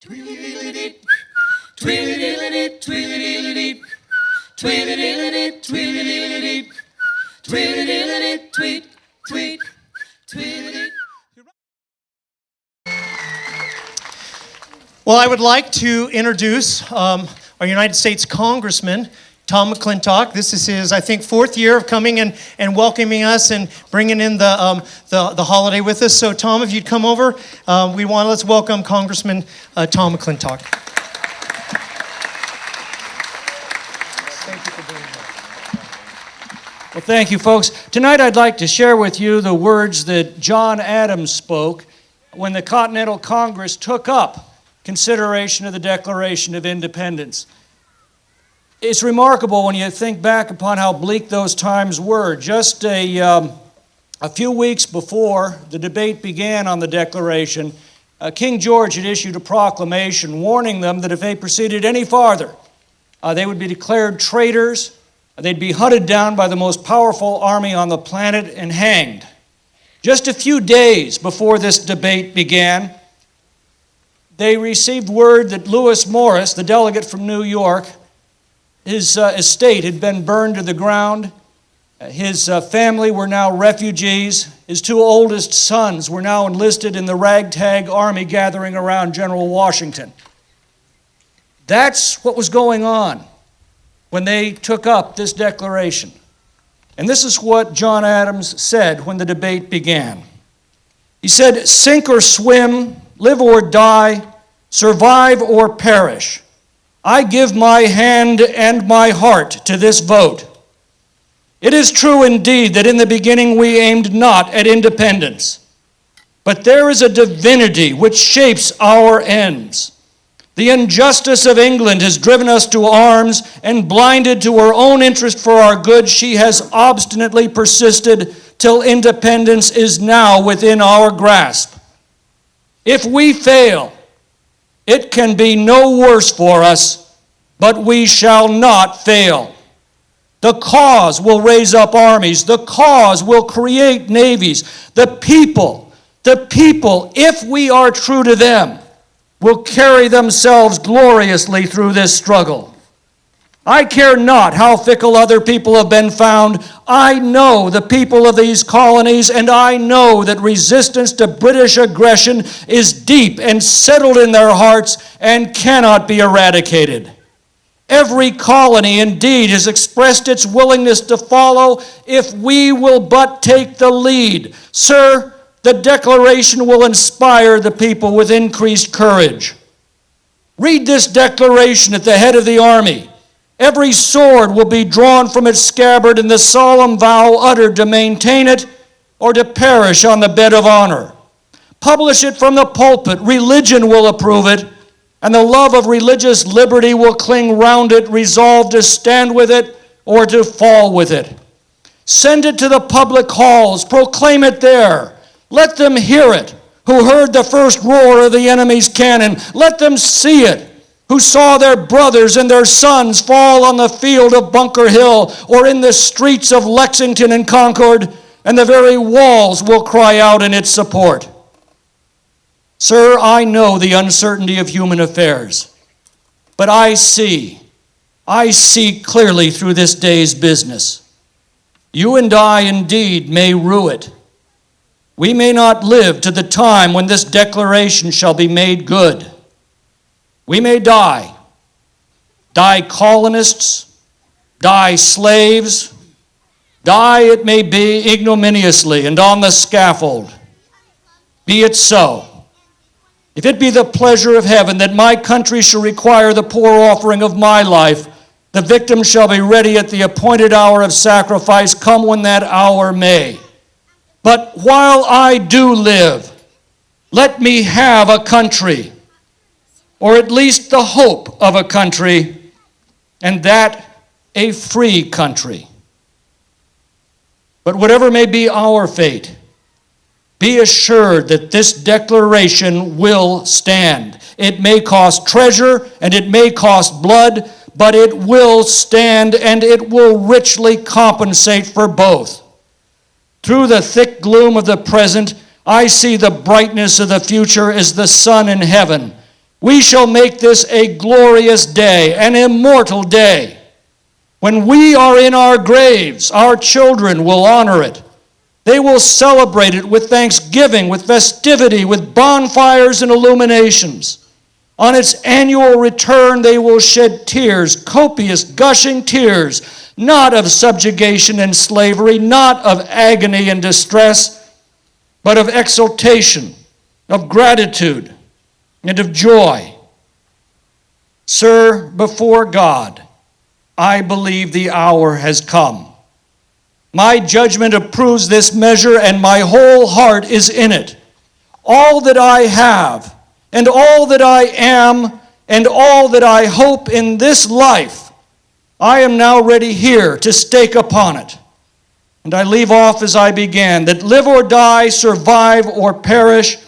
Tweet-a-dee-dee-dee, tweet-a-dee-dee-dee, tweet-a-dee-dee-dee, tweet-a-dee-dee-dee, tweet-a-dee-dee-dee, tweet-a-dee-dee-dee, tweet, tweet, tweet-a-dee. Well, I would like to introduce our United States Congressman Tom McClintock. This is his, I think, fourth year of coming and welcoming us and bringing in the holiday with us. So, Tom, if you'd come over, let's welcome Congressman Tom McClintock. Thank you for being here. Well, thank you, folks. Tonight, I'd like to share with you the words that John Adams spoke when the Continental Congress took up consideration of the Declaration of Independence. It's remarkable when you think back upon how bleak those times were. Just a few weeks before the debate began on the Declaration, King George had issued a proclamation warning them that if they proceeded any farther, they would be declared traitors, they'd be hunted down by the most powerful army on the planet and hanged. Just a few days before this debate began, they received word that Lewis Morris, the delegate from New York, his estate had been burned to the ground. His family were now refugees. His two oldest sons were now enlisted in the ragtag army gathering around General Washington. That's what was going on when they took up this declaration. And this is what John Adams said when the debate began. He said, "Sink or swim, live or die, survive or perish. I give my hand and my heart to this vote. It is true indeed that in the beginning we aimed not at independence, but there is a divinity which shapes our ends. The injustice of England has driven us to arms, and blinded to her own interest for our good, she has obstinately persisted till independence is now within our grasp. If we fail, it can be no worse for us, but we shall not fail. The cause will raise up armies. The cause will create navies. The people, if we are true to them, will carry themselves gloriously through this struggle. I care not how fickle other people have been found. I know the people of these colonies, and I know that resistance to British aggression is deep and settled in their hearts and cannot be eradicated. Every colony, indeed, has expressed its willingness to follow if we will but take the lead. Sir, the Declaration will inspire the people with increased courage. Read this Declaration at the head of the army. Every sword will be drawn from its scabbard and the solemn vow uttered to maintain it or to perish on the bed of honor. Publish it from the pulpit. Religion will approve it, and the love of religious liberty will cling round it, resolved to stand with it or to fall with it. Send it to the public halls. Proclaim it there. Let them hear it, who heard the first roar of the enemy's cannon. Let them see it, who saw their brothers and their sons fall on the field of Bunker Hill or in the streets of Lexington and Concord, and the very walls will cry out in its support. Sir, I know the uncertainty of human affairs, but I see clearly through this day's business. You and I indeed may rue it. We may not live to the time when this declaration shall be made good. We may die colonists, die slaves, die, it may be, ignominiously and on the scaffold. Be it so. If it be the pleasure of heaven that my country shall require the poor offering of my life, the victim shall be ready at the appointed hour of sacrifice, come when that hour may. But while I do live, let me have a country, or at least the hope of a country, and that a free country. But whatever may be our fate, be assured that this declaration will stand. It may cost treasure and it may cost blood, but it will stand and it will richly compensate for both. Through the thick gloom of the present, I see the brightness of the future as the sun in heaven, We shall make this a glorious day, an immortal day. When we are in our graves, our children will honor it. They will celebrate it with thanksgiving, with festivity, with bonfires and illuminations. On its annual return, they will shed tears, copious, gushing tears, not of subjugation and slavery, not of agony and distress, but of exultation, of gratitude, and of joy. Sir, before God, I believe the hour has come. My judgment approves this measure, and my whole heart is in it. All that I have, and all that I am, and all that I hope in this life, I am now ready here to stake upon it. And I leave off as I began, that live or die, survive or perish,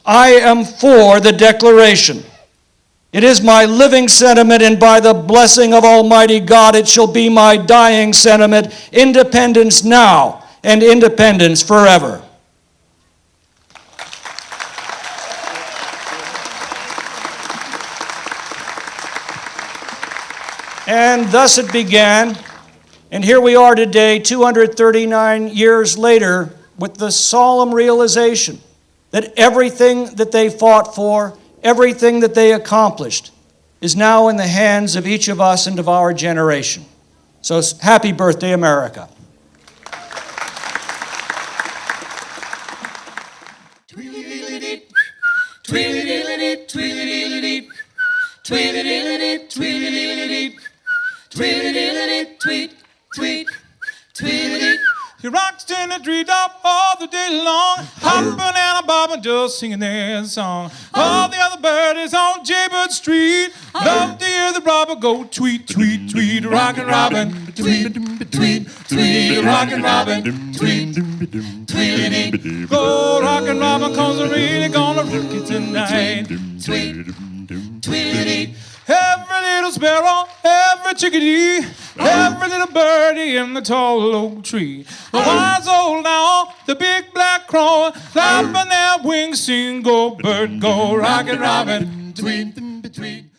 I am for the Declaration. It is my living sentiment, and by the blessing of Almighty God, it shall be my dying sentiment, independence now and independence forever. And thus it began, and here we are today, 239 years later, with the solemn realization that everything that they fought for, everything that they accomplished, is now in the hands of each of us and of our generation. So happy birthday, America. Tweet, tweet, tweet, tweet, tweet, tweet, tweet. He rocks in the treetop all the day long, hopping and a bobbing, just singing their song. All the other birdies on Jaybird Street love to hear the robber go tweet, tweet, tweet, rockin' robin, tweet, tweet, tweet, rockin' robin, tweet, tweet. Go rockin' robin, 'cause I'm really gonna rock it tonight. Tweet, tweet. Every little sparrow, every chickadee, every little birdie in the tall oak tree. The wise old owl, the big black crow, flapping their wings, sing, go bird, go, rockin' robin, Tweet, tweet.